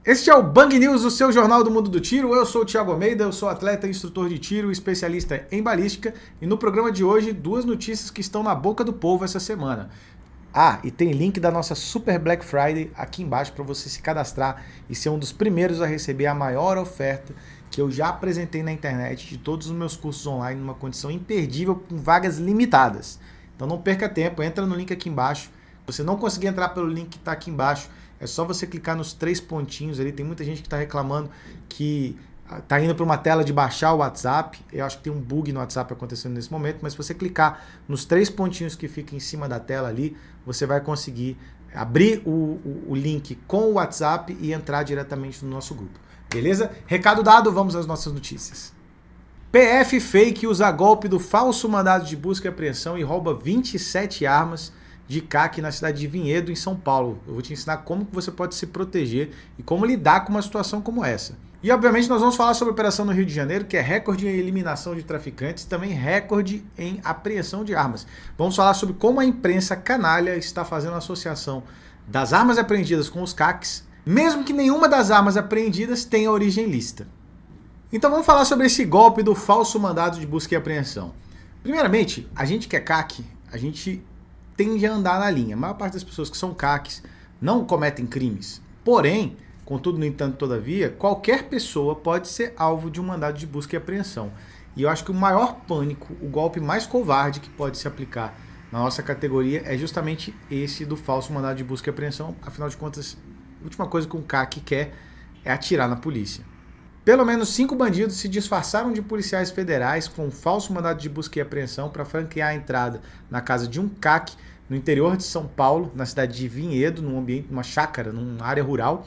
Este é o Bang News, o seu jornal do mundo do tiro. Eu sou o Thiago Almeida, eu sou atleta, instrutor de tiro, especialista em balística. E no programa de hoje, duas notícias que estão na boca do povo essa semana. Ah, e tem link da nossa Super Black Friday aqui embaixo para você se cadastrar e ser um dos primeiros a receber a maior oferta que eu já apresentei na internet de todos os meus cursos online numa condição imperdível com vagas limitadas. Então não perca tempo, entra no link aqui embaixo. Se você não conseguir entrar pelo link que está aqui embaixo, é só você clicar nos 3 pontinhos ali. Tem muita gente que está reclamando que está indo para uma tela de baixar o WhatsApp. Eu acho que tem um bug no WhatsApp acontecendo nesse momento, mas se você clicar nos 3 pontinhos que ficam em cima da tela ali, você vai conseguir abrir o link com o WhatsApp e entrar diretamente no nosso grupo. Beleza? Recado dado, vamos às nossas notícias. PF Fake usa golpe do falso mandado de busca e apreensão e rouba 27 armas de CAC na cidade de Vinhedo, em São Paulo. Eu vou te ensinar como que você pode se proteger e como lidar com uma situação como essa. E obviamente nós vamos falar sobre a operação no Rio de Janeiro, que é recorde em eliminação de traficantes, também recorde em apreensão de armas. Vamos falar sobre como a imprensa canalha está fazendo a associação das armas apreendidas com os CACs, mesmo que nenhuma das armas apreendidas tenha origem lícita. Então vamos falar sobre esse golpe do falso mandado de busca e apreensão. Primeiramente, a gente que é CAC, a gente tende a andar na linha. A maior parte das pessoas que são CACs não cometem crimes. Porém, contudo, no entanto, todavia, qualquer pessoa pode ser alvo de um mandado de busca e apreensão. E eu acho que o maior pânico, o golpe mais covarde que pode se aplicar na nossa categoria é justamente esse do falso mandado de busca e apreensão. Afinal de contas, a última coisa que um CAC quer é atirar na polícia. Pelo menos 5 bandidos se disfarçaram de policiais federais com um falso mandado de busca e apreensão para franquear a entrada na casa de um CAC no interior de São Paulo, na cidade de Vinhedo, num ambiente, numa chácara, numa área rural.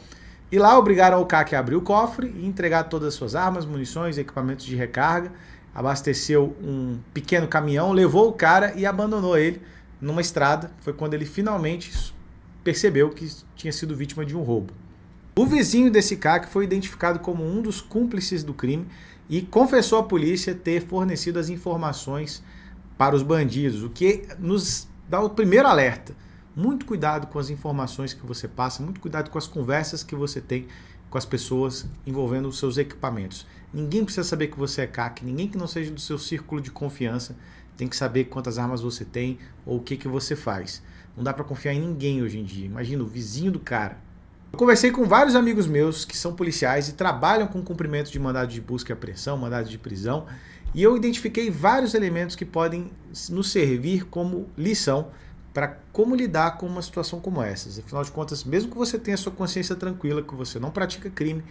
E lá obrigaram o CAC a abrir o cofre e entregar todas as suas armas, munições, equipamentos de recarga. Abasteceu um pequeno caminhão, levou o cara e abandonou ele numa estrada. Foi quando ele finalmente percebeu que tinha sido vítima de um roubo. O vizinho desse CAC foi identificado como um dos cúmplices do crime e confessou à polícia ter fornecido as informações para os bandidos, o que nos dá o primeiro alerta. Muito cuidado com as informações que você passa, muito cuidado com as conversas que você tem com as pessoas envolvendo os seus equipamentos. Ninguém precisa saber que você é CAC, ninguém que não seja do seu círculo de confiança tem que saber quantas armas você tem ou o que você faz. Não dá para confiar em ninguém hoje em dia. Imagina o vizinho do cara. Eu conversei com vários amigos meus que são policiais e trabalham com cumprimento de mandado de busca e apreensão, mandado de prisão, e eu identifiquei vários elementos que podem nos servir como lição para como lidar com uma situação como essa. Afinal de contas, mesmo que você tenha sua consciência tranquila, que você não pratica crime,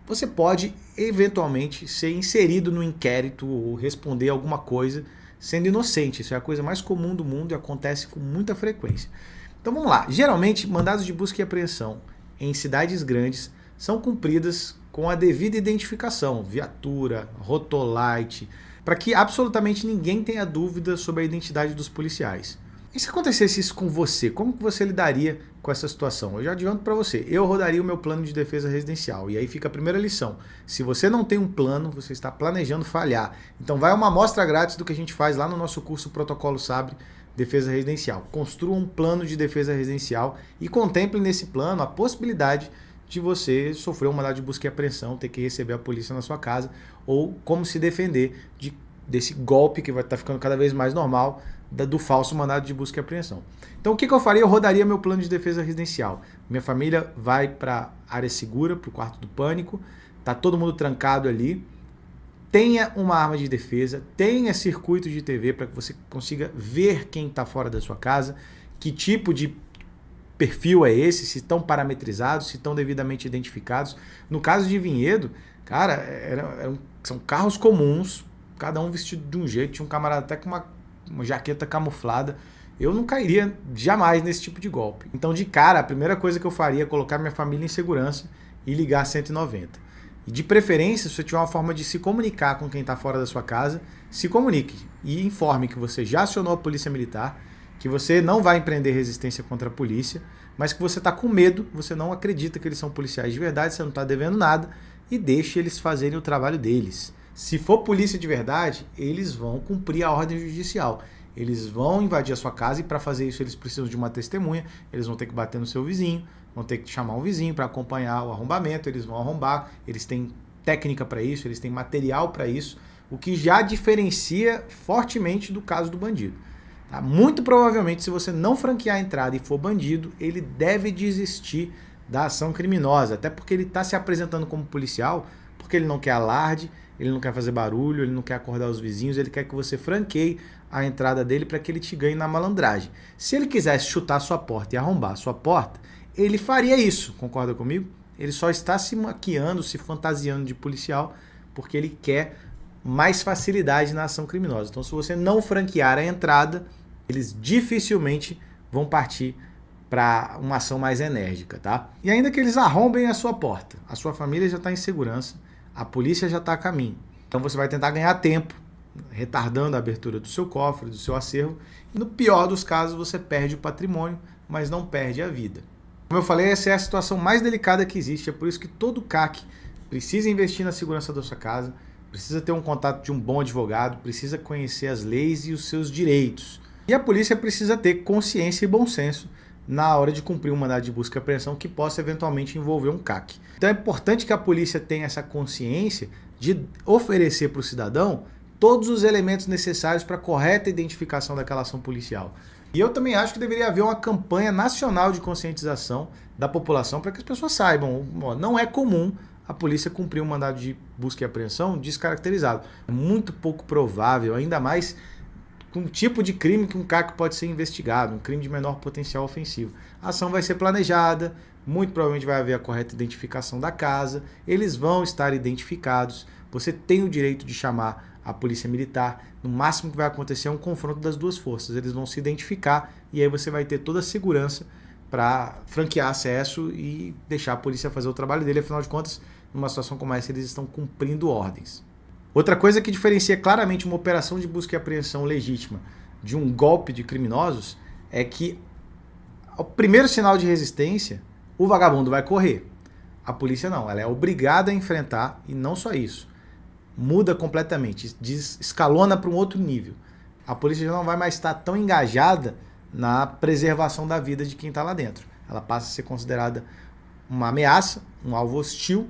você pode eventualmente ser inserido no inquérito ou responder alguma coisa sendo inocente. Isso é a coisa mais comum do mundo e acontece com muita frequência. Então vamos lá. Geralmente, mandados de busca e apreensão em cidades grandes são cumpridas com a devida identificação, viatura, rotolite, para que absolutamente ninguém tenha dúvida sobre a identidade dos policiais. E se acontecesse isso com você, como que você lidaria com essa situação? Eu já adianto para você, eu rodaria o meu plano de defesa residencial. E aí fica a primeira lição. Se você não tem um plano, você está planejando falhar. Então vai uma amostra grátis do que a gente faz lá no nosso curso Protocolo Sabre, Defesa Residencial. Construa um plano de defesa residencial e contemple nesse plano a possibilidade de você sofrer um mandado de busca e apreensão, ter que receber a polícia na sua casa, ou como se defender desse golpe que vai estar ficando cada vez mais normal, do falso mandado de busca e apreensão. Então o que eu faria? Eu rodaria meu plano de defesa residencial. Minha família vai para a área segura, para o quarto do pânico, tá todo mundo trancado ali. Tenha uma arma de defesa, tenha circuito de TV para que você consiga ver quem está fora da sua casa, que tipo de perfil é esse, se estão parametrizados, se estão devidamente identificados. No caso de Vinhedo, cara, são carros comuns, cada um vestido de um jeito, tinha um camarada até com uma jaqueta camuflada. Eu não cairia jamais nesse tipo de golpe. Então, de cara, a primeira coisa que eu faria é colocar minha família em segurança e ligar 190. E de preferência, se você tiver uma forma de se comunicar com quem está fora da sua casa, se comunique e informe que você já acionou a polícia militar, que você não vai empreender resistência contra a polícia, mas que você está com medo, você não acredita que eles são policiais de verdade, você não está devendo nada, e deixe eles fazerem o trabalho deles. Se for polícia de verdade, eles vão cumprir a ordem judicial. Eles vão invadir a sua casa e para fazer isso eles precisam de uma testemunha, eles vão ter que bater no seu vizinho, vão ter que chamar um vizinho para acompanhar o arrombamento, eles vão arrombar, eles têm técnica para isso, eles têm material para isso, o que já diferencia fortemente do caso do bandido. Tá? Muito provavelmente, se você não franquear a entrada e for bandido, ele deve desistir da ação criminosa, até porque ele está se apresentando como policial, porque ele não quer alarde, ele não quer fazer barulho, ele não quer acordar os vizinhos, ele quer que você franqueie a entrada dele para que ele te ganhe na malandragem. Se ele quisesse chutar a sua porta e arrombar a sua porta, ele faria isso, concorda comigo? Ele só está se maquiando, se fantasiando de policial, porque ele quer mais facilidade na ação criminosa. Então, se você não franquear a entrada, eles dificilmente vão partir para uma ação mais enérgica, tá? E ainda que eles arrombem a sua porta, a sua família já está em segurança, a polícia já está a caminho. Então você vai tentar ganhar tempo, retardando a abertura do seu cofre, do seu acervo, e no pior dos casos você perde o patrimônio, mas não perde a vida. Como eu falei, essa é a situação mais delicada que existe, é por isso que todo CAC precisa investir na segurança da sua casa, precisa ter um contato de um bom advogado, precisa conhecer as leis e os seus direitos. E a polícia precisa ter consciência e bom senso na hora de cumprir um mandado de busca e apreensão que possa eventualmente envolver um CAC. Então é importante que a polícia tenha essa consciência de oferecer para o cidadão todos os elementos necessários para a correta identificação daquela ação policial. E eu também acho que deveria haver uma campanha nacional de conscientização da população para que as pessoas saibam, não é comum a polícia cumprir um mandado de busca e apreensão descaracterizado. É muito pouco provável, ainda mais com o tipo de crime que um CAC pode ser investigado, um crime de menor potencial ofensivo. A ação vai ser planejada, muito provavelmente vai haver a correta identificação da casa, eles vão estar identificados, você tem o direito de chamar a polícia militar, no máximo que vai acontecer é um confronto das duas forças, eles vão se identificar e aí você vai ter toda a segurança para franquear acesso e deixar a polícia fazer o trabalho dele, afinal de contas, numa situação como essa, eles estão cumprindo ordens. Outra coisa que diferencia claramente uma operação de busca e apreensão legítima de um golpe de criminosos é que ao primeiro sinal de resistência, o vagabundo vai correr. A polícia não, ela é obrigada a enfrentar e não só isso. Muda completamente, escalona para um outro nível. A polícia já não vai mais estar tão engajada na preservação da vida de quem está lá dentro. Ela passa a ser considerada uma ameaça, um alvo hostil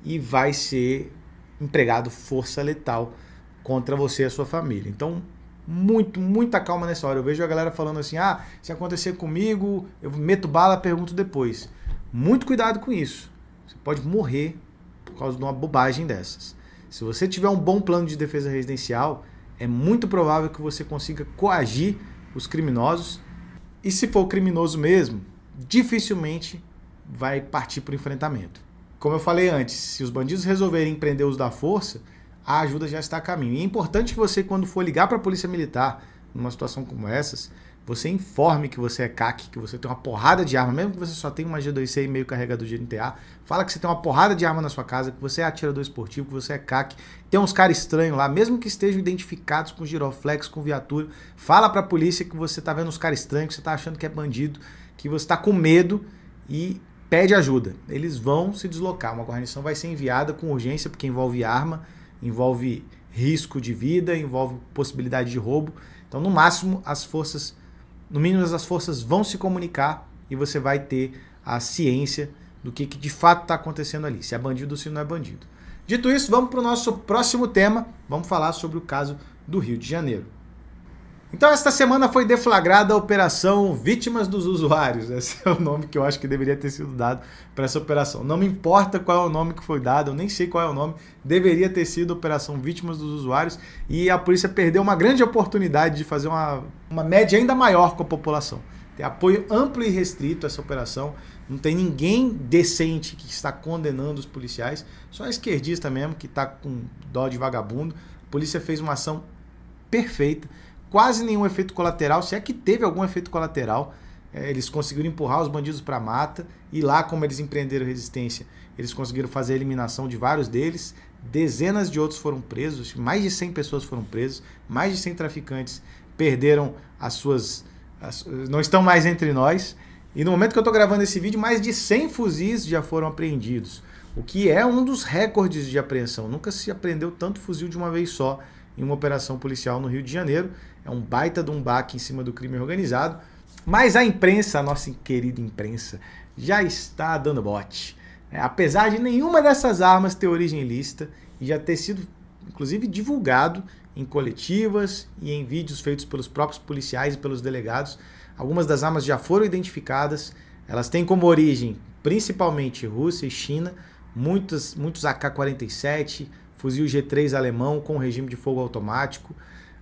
e vai ser empregado força letal contra você e a sua família. Então, muita calma nessa hora. Eu vejo a galera falando assim, se acontecer comigo, eu meto bala, pergunto depois. Muito cuidado com isso. Você pode morrer por causa de uma bobagem dessas. Se você tiver um bom plano de defesa residencial, é muito provável que você consiga coagir os criminosos. E se for criminoso mesmo, dificilmente vai partir para o enfrentamento. Como eu falei antes, se os bandidos resolverem empreender o uso da força, a ajuda já está a caminho. E é importante que você, quando for ligar para a polícia militar, numa situação como essas, você informe que você é CAC, que você tem uma porrada de arma, mesmo que você só tenha uma G2C e meio carregador de NTA, fala que você tem uma porrada de arma na sua casa, que você é atirador esportivo, que você é CAC, tem uns caras estranhos lá, mesmo que estejam identificados com giroflex, com viatura, fala para a polícia que você está vendo uns caras estranhos, que você está achando que é bandido, que você está com medo e pede ajuda. Eles vão se deslocar. Uma guarnição vai ser enviada com urgência, porque envolve arma, envolve risco de vida, envolve possibilidade de roubo. Então, no máximo, no mínimo as forças vão se comunicar e você vai ter a ciência do que de fato está acontecendo ali, se é bandido ou se não é bandido. Dito isso, vamos para o nosso próximo tema. Vamos falar sobre o caso do Rio de Janeiro. Então, esta semana foi deflagrada a Operação Vítimas dos Usuários. Esse é o nome que eu acho que deveria ter sido dado para essa operação. Não me importa qual é o nome que foi dado, eu nem sei qual é o nome. Deveria ter sido Operação Vítimas dos Usuários. E a polícia perdeu uma grande oportunidade de fazer uma média ainda maior com a população. Tem apoio amplo e restrito a essa operação. Não tem ninguém decente que está condenando os policiais. Só a esquerdista mesmo, que está com dó de vagabundo. A polícia fez uma ação perfeita. Quase nenhum efeito colateral, se é que teve algum efeito colateral. Eles conseguiram empurrar os bandidos para a mata e lá, como eles empreenderam resistência, eles conseguiram fazer a eliminação de vários deles. Dezenas de outros foram presos, mais de 100 pessoas foram presas, mais de 100 traficantes perderam não estão mais entre nós. E no momento que eu estou gravando esse vídeo, mais de 100 fuzis já foram apreendidos, o que é um dos recordes de apreensão. Nunca se apreendeu tanto fuzil de uma vez só em uma operação policial no Rio de Janeiro. É um baita de um baque em cima do crime organizado. Mas a imprensa, a nossa querida imprensa, já está dando bote. Apesar de nenhuma dessas armas ter origem ilícita e já ter sido, inclusive, divulgado em coletivas e em vídeos feitos pelos próprios policiais e pelos delegados, algumas das armas já foram identificadas. Elas têm como origem principalmente Rússia e China, muitos AK-47, fuzil G3 alemão com regime de fogo automático,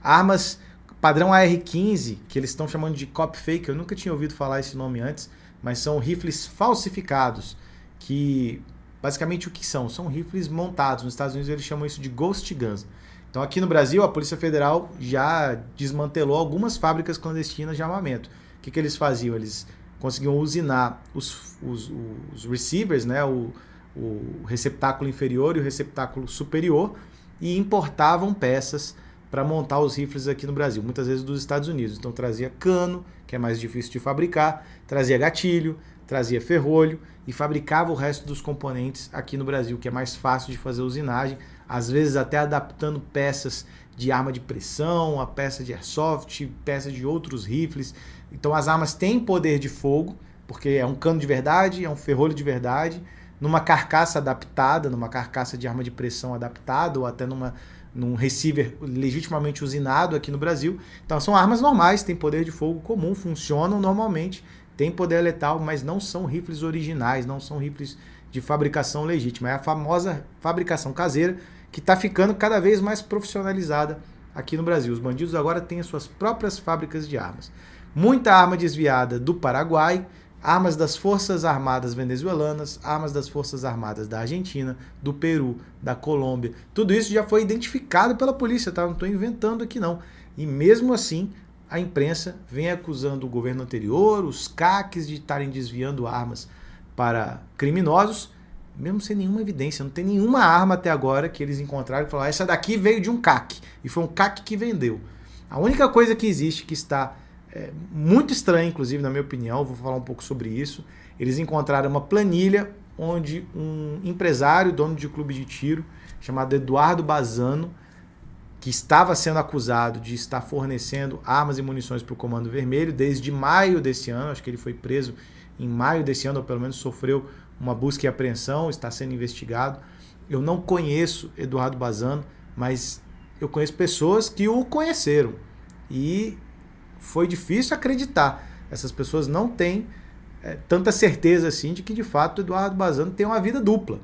armas padrão AR-15, que eles estão chamando de cop fake, eu nunca tinha ouvido falar esse nome antes, mas são rifles falsificados, que basicamente o que são? São rifles montados. Nos Estados Unidos eles chamam isso de ghost guns. Então aqui no Brasil a Polícia Federal já desmantelou algumas fábricas clandestinas de armamento. O que eles faziam? Eles conseguiam usinar os receivers, né? o receptáculo inferior e o receptáculo superior, e importavam peças para montar os rifles aqui no Brasil, muitas vezes dos Estados Unidos. Então trazia cano, que é mais difícil de fabricar, trazia gatilho, trazia ferrolho e fabricava o resto dos componentes aqui no Brasil, que é mais fácil de fazer usinagem, às vezes até adaptando peças de arma de pressão, a peça de airsoft, peças de outros rifles. Então as armas têm poder de fogo, porque é um cano de verdade, é um ferrolho de verdade, numa carcaça adaptada, numa carcaça de arma de pressão adaptada, ou até num receiver legitimamente usinado aqui no Brasil. Então são armas normais, têm poder de fogo comum, funcionam normalmente, têm poder letal, mas não são rifles originais, não são rifles de fabricação legítima. É a famosa fabricação caseira que está ficando cada vez mais profissionalizada aqui no Brasil. Os bandidos agora têm as suas próprias fábricas de armas. Muita arma desviada do Paraguai, armas das Forças Armadas venezuelanas, armas das Forças Armadas da Argentina, do Peru, da Colômbia. Tudo isso já foi identificado pela polícia, tá? Não estou inventando aqui não. E mesmo assim, a imprensa vem acusando o governo anterior, os CACs, de estarem desviando armas para criminosos, mesmo sem nenhuma evidência. Não tem nenhuma arma até agora que eles encontraram e falaram: essa daqui veio de um CAC, e foi um CAC que vendeu. A única coisa que existe que está muito estranha, inclusive, na minha opinião, vou falar um pouco sobre isso, eles encontraram uma planilha onde um empresário, dono de clube de tiro, chamado Eduardo Bazano, que estava sendo acusado de estar fornecendo armas e munições para o Comando Vermelho desde maio desse ano. Acho que ele foi preso em maio desse ano, ou pelo menos sofreu uma busca e apreensão, está sendo investigado. Eu não conheço Eduardo Bazano, mas eu conheço pessoas que o conheceram e foi difícil acreditar. Essas pessoas não têm tanta certeza assim de que de fato Eduardo Bazano tem uma vida dupla.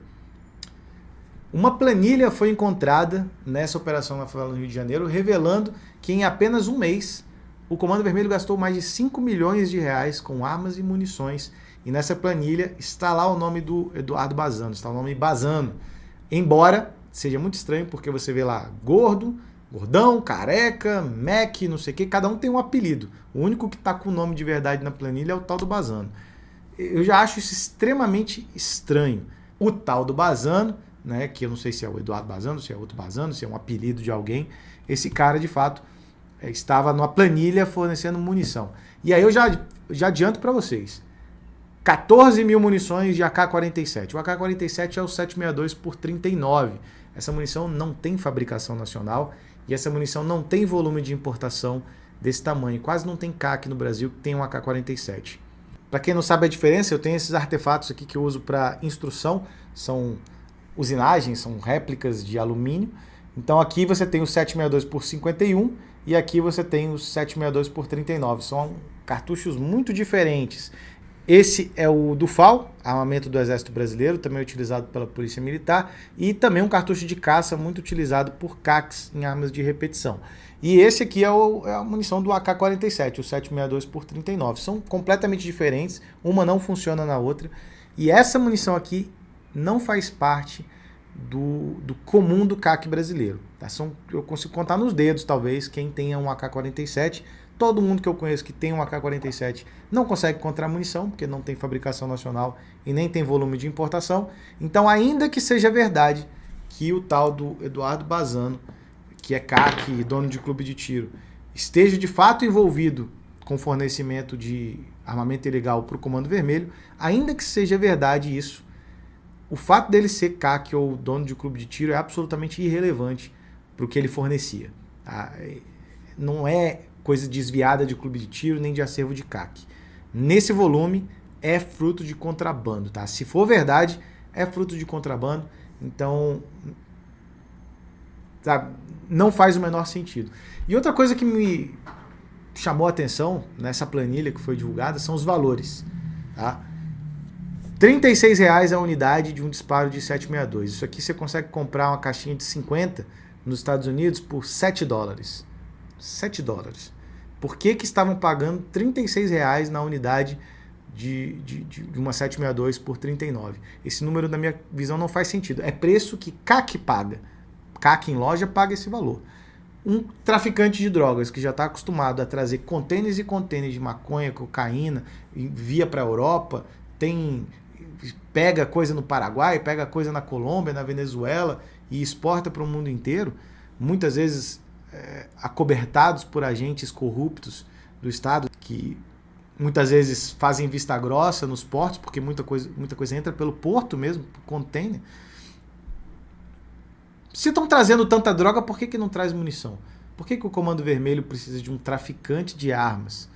Uma planilha foi encontrada nessa operação na favela no Rio de Janeiro, revelando que em apenas um mês o Comando Vermelho gastou mais de 5 milhões de reais com armas e munições. E nessa planilha está lá o nome do Eduardo Bazano, está o nome Bazano. Embora seja muito estranho, porque você vê lá gordo, gordão, careca, Mac, não sei o que, cada um tem um apelido. O único que está com o nome de verdade na planilha é o tal do Bazano. Eu já acho isso extremamente estranho. O tal do Bazano, né, que eu não sei se é o Eduardo Bazano, se é outro Bazano, se é um apelido de alguém, esse cara de fato estava numa planilha fornecendo munição. E aí eu já adianto para vocês, 14 mil munições de AK-47. O AK-47 é o 762 por 39. Essa munição não tem fabricação nacional e essa munição não tem volume de importação desse tamanho. Quase não tem CAC no Brasil que tem um AK-47. Para quem não sabe a diferença, eu tenho esses artefatos aqui que eu uso para instrução. São usinagens, são réplicas de alumínio. Então aqui você tem o 762 por 51 e aqui você tem o 762 por 39. São cartuchos muito diferentes. Esse é o Dufal, armamento do Exército Brasileiro, também utilizado pela Polícia Militar, e também um cartucho de caça muito utilizado por CACs em armas de repetição. E esse aqui é a munição do AK-47, o 762 por 39. São completamente diferentes, uma não funciona na outra. E essa munição aqui não faz parte do comum do CAC brasileiro. Tá? Eu consigo contar nos dedos, talvez, quem tenha um AK-47. Todo mundo que eu conheço que tem um AK-47 não consegue encontrar munição, porque não tem fabricação nacional e nem tem volume de importação. Então, ainda que seja verdade que o tal do Eduardo Bazano, que é CAC e dono de clube de tiro, esteja de fato envolvido com fornecimento de armamento ilegal para o Comando Vermelho, ainda que seja verdade isso, o fato dele ser CAC ou dono de clube de tiro é absolutamente irrelevante, para o que ele fornecia. Tá? Não é coisa desviada de clube de tiro nem de acervo de CAC. Nesse volume é fruto de contrabando. Tá? Se for verdade, é fruto de contrabando. Então, sabe, não faz o menor sentido. E outra coisa que me chamou a atenção nessa planilha que foi divulgada são os valores. Tá? R$ 36,00 a unidade de um disparo de 7,62. Isso aqui você consegue comprar uma caixinha de 50 nos Estados Unidos por $7. $7. Por que estavam pagando R$ 36,00 na unidade de uma 762 por 39? Esse número, na minha visão, não faz sentido. É preço que CAC paga. CAC em loja paga esse valor. Um traficante de drogas que já está acostumado a trazer contêineres e contêineres de maconha, cocaína, envia para a Europa, pega coisa no Paraguai, pega coisa na Colômbia, na Venezuela e exporta para o mundo inteiro, muitas vezes acobertados por agentes corruptos do Estado, que muitas vezes fazem vista grossa nos portos, porque muita coisa entra pelo porto mesmo, por container. Se estão trazendo tanta droga, por que não traz munição? Por que o Comando Vermelho precisa de um traficante de armas?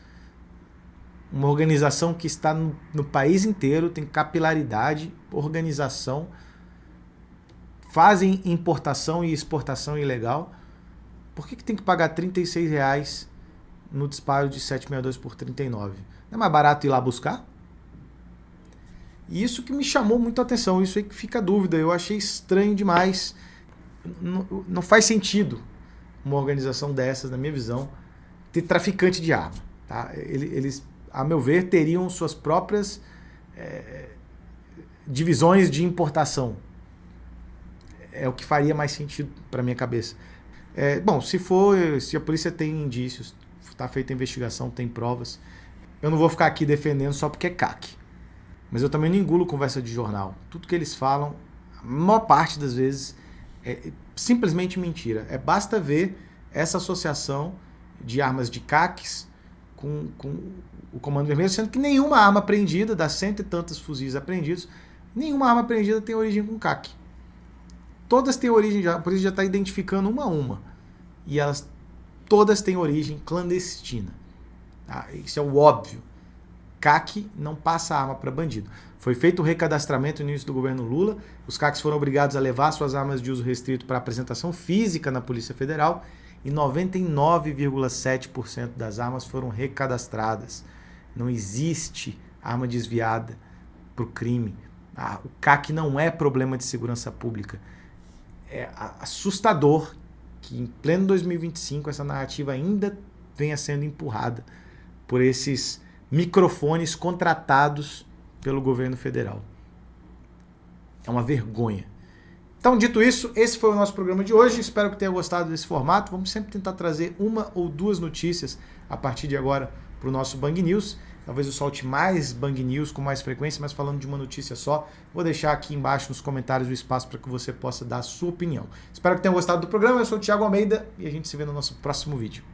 Uma organização que está no país inteiro, tem capilaridade, organização, fazem importação e exportação ilegal. Por que tem que pagar R$ 36,00 no disparo de 7,62 por 39? Não é mais barato ir lá buscar? E isso que me chamou muito a atenção, isso aí que fica a dúvida. Eu achei estranho demais. Não faz sentido uma organização dessas, na minha visão, ter traficante de arma. Tá? Eles, a meu ver, teriam suas próprias divisões de importação. É o que faria mais sentido para minha cabeça. Bom, se a polícia tem indícios, está feita a investigação, tem provas, eu não vou ficar aqui defendendo só porque é CAC. Mas eu também não engulo conversa de jornal. Tudo que eles falam, a maior parte das vezes, é simplesmente mentira. Basta ver essa associação de armas de CACs com o Comando Vermelho, sendo que nenhuma arma apreendida, das 100 e tantos fuzis apreendidos, nenhuma arma apreendida tem origem com CAC. Todas têm origem, a polícia já está identificando uma a uma. E elas todas têm origem clandestina. Tá? Isso é o óbvio. CAC não passa arma para bandido. Foi feito o recadastramento no início do governo Lula. Os CACs foram obrigados a levar suas armas de uso restrito para apresentação física na Polícia Federal e 99,7% das armas foram recadastradas. Não existe arma desviada para o crime. O CAC não é problema de segurança pública. É assustador que em pleno 2025 essa narrativa ainda venha sendo empurrada por esses microfones contratados pelo governo federal. É uma vergonha. Então, dito isso, esse foi o nosso programa de hoje. Espero que tenha gostado desse formato. Vamos sempre tentar trazer uma ou duas notícias a partir de agora para o nosso Bang News. Talvez eu solte mais Bang News com mais frequência, mas falando de uma notícia só. Vou deixar aqui embaixo nos comentários o espaço para que você possa dar a sua opinião. Espero que tenham gostado do programa. Eu sou o Thiago Almeida e a gente se vê no nosso próximo vídeo.